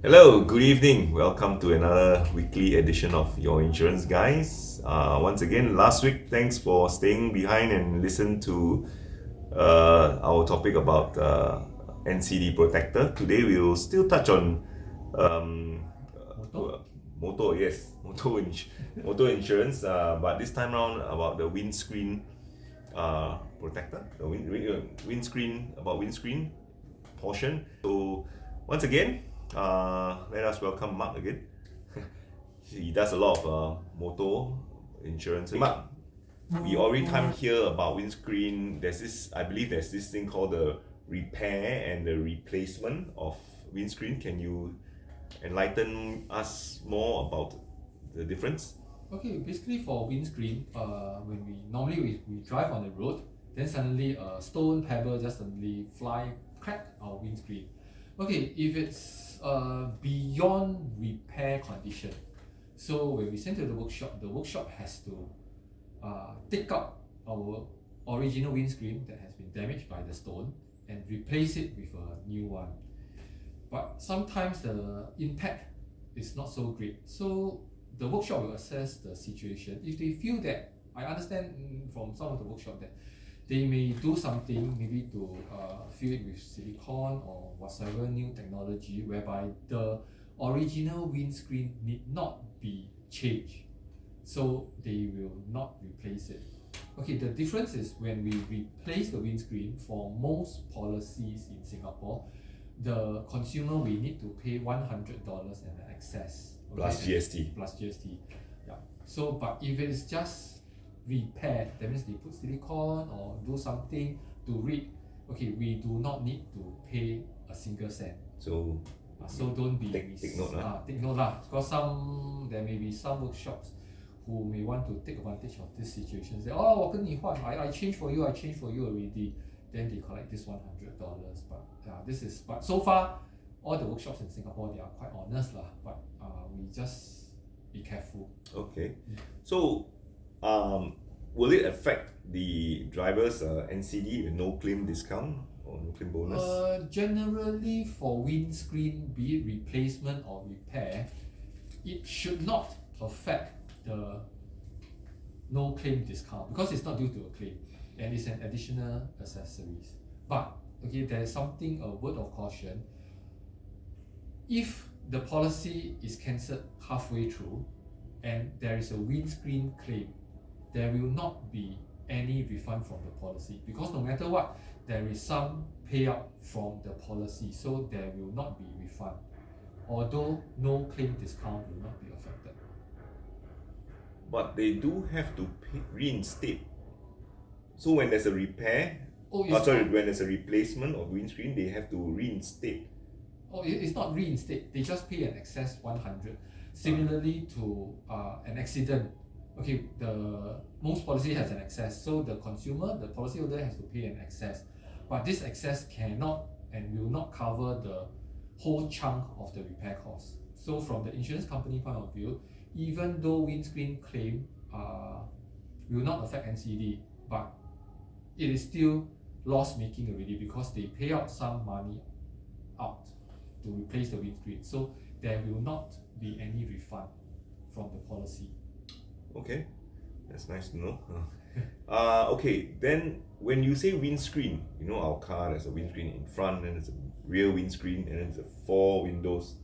Hello, good evening. Welcome to another weekly edition of your Insurance Guys. Once again, last week, thanks for staying behind and listen to our topic about NCD Protector. Today, we will still touch on um, motor, yes, motor insurance, but this time around about the windscreen protector, the windscreen portion. So, once again, let us welcome Mark again. He does a lot of motor insurance. Mark, we already come here about windscreen. I believe there's this thing called the repair and the replacement of windscreen. Can you enlighten us more about the difference? Okay, basically for windscreen, when we drive on the road, then suddenly a stone pebble just suddenly crack our windscreen. Okay, if it's beyond repair condition, so when we send to the workshop has to take out our original windscreen that has been damaged by the stone and replace it with a new one. But sometimes the impact is not so great, so the workshop will assess the situation. If they feel that, I understand from some of the workshop that they may do something, maybe to fill it with silicone or whatsoever new technology, whereby the original windscreen need not be changed, so they will not replace it. Okay, the difference is when we replace the windscreen, for most policies in Singapore, the consumer will need to pay $100 and excess. Okay, Plus GST. Plus GST. Yeah. So, but if it is just repair, that means they put silicone or do something to read. Okay, we do not need to pay a single cent. So don't be take note lah. Take note lah. Because there may be some workshops who may want to take advantage of this situation. Say, oh, 我跟你换, I change for you already. Then they collect this $100. But so far, all the workshops in Singapore, they are quite honest lah. But we just be careful. Okay. So, will it affect the driver's NCD with no claim discount or no claim bonus? Generally, for windscreen, be it replacement or repair, it should not affect the no claim discount because it's not due to a claim and it's an additional accessories. But okay, there is something, a word of caution. If the policy is cancelled halfway through and there is a windscreen claim, there will not be any refund from the policy because no matter what, there is some payout from the policy, so there will not be refund, although no claim discount will not be affected. But they do have to reinstate. So when there's a repair, when there's a replacement of windscreen, they have to reinstate. Oh, it's not reinstate. They just pay an excess 100. Similarly to an accident. Okay, the most policy has an excess, so the policyholder has to pay an excess. But this excess cannot and will not cover the whole chunk of the repair cost. So from the insurance company point of view, even though windscreen claim will not affect NCD, but it is still loss making already because they pay out some money out to replace the windscreen. So there will not be any refund from the policy. Okay, that's nice to know. Okay, then when you say windscreen, our car, there's a windscreen in front, and there's a rear windscreen, and then there's 4 windows.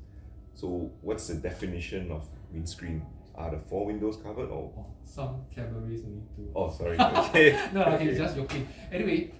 So what's the definition of windscreen? Are the 4 windows covered or? Some cabarets only 2. Oh, sorry. Okay. No, okay, just joking. Anyway,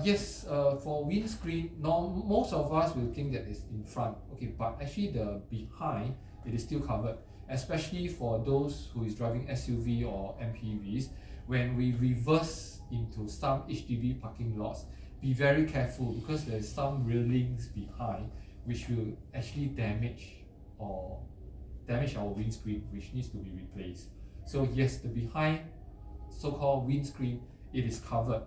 yes, for windscreen, most of us will think that it's in front. Okay, but actually the behind, it is still covered. Especially for those who is driving SUV or MPVs, when we reverse into some HDB parking lots, be very careful because there's some railings behind which will actually damage our windscreen, which needs to be replaced. So yes, the behind so-called windscreen, it is covered.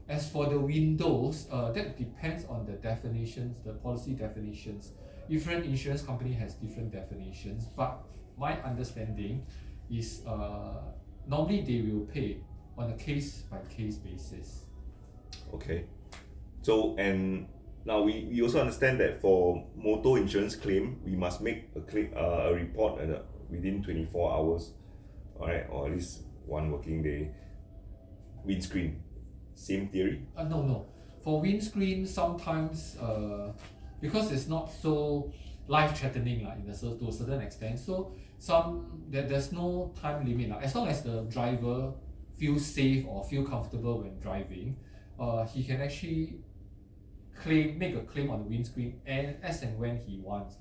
As for the windows, that depends on the definitions, the policy definitions. Different insurance company has different definitions, but my understanding is normally they will pay on a case by case basis. Okay. So, and Now we also understand that for motor insurance claim, we must make a report within 24 hours, all right, or at least one working day. Windscreen, same theory. No. For windscreen, sometimes because it's not so life-threatening to a certain extent, so there's no time limit as long as the driver feels safe or feel comfortable when driving, he can actually make a claim on the windscreen and as and when he wants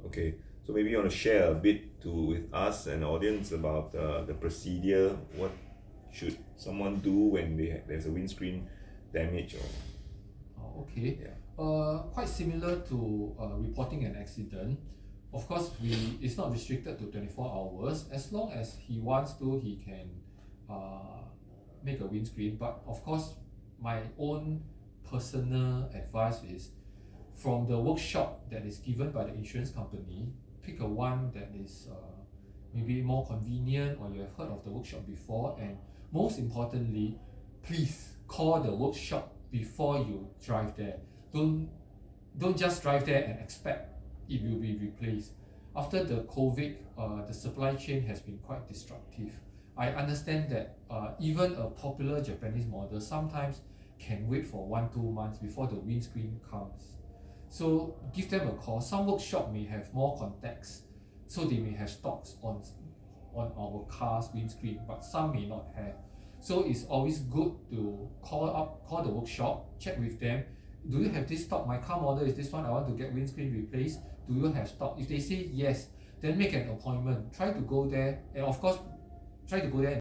Okay, so maybe you want to share a bit with us and the audience about the procedure. What should someone do when there's a windscreen damage Okay. Yeah. Quite similar to reporting an accident. Of course, it's not restricted to 24 hours. As long as he wants to, he can make a windscreen. But of course, my own personal advice is from the workshop that is given by the insurance company, pick a one that is maybe more convenient or you have heard of the workshop before, and most importantly, please call the workshop before you drive there. Don't just drive there and expect it will be replaced. After the COVID, the supply chain has been quite disruptive. I understand that even a popular Japanese model sometimes can wait for 1-2 months before the windscreen comes. So give them a call. Some workshop may have more contacts, so they may have stocks on our car's windscreen, but some may not have. So it's always good to call the workshop, check with them. Do you have this stock? My car model is this one. I want to get windscreen replaced. Do you have stock? If they say yes, then make an appointment. Try to go there, and of course, try to go there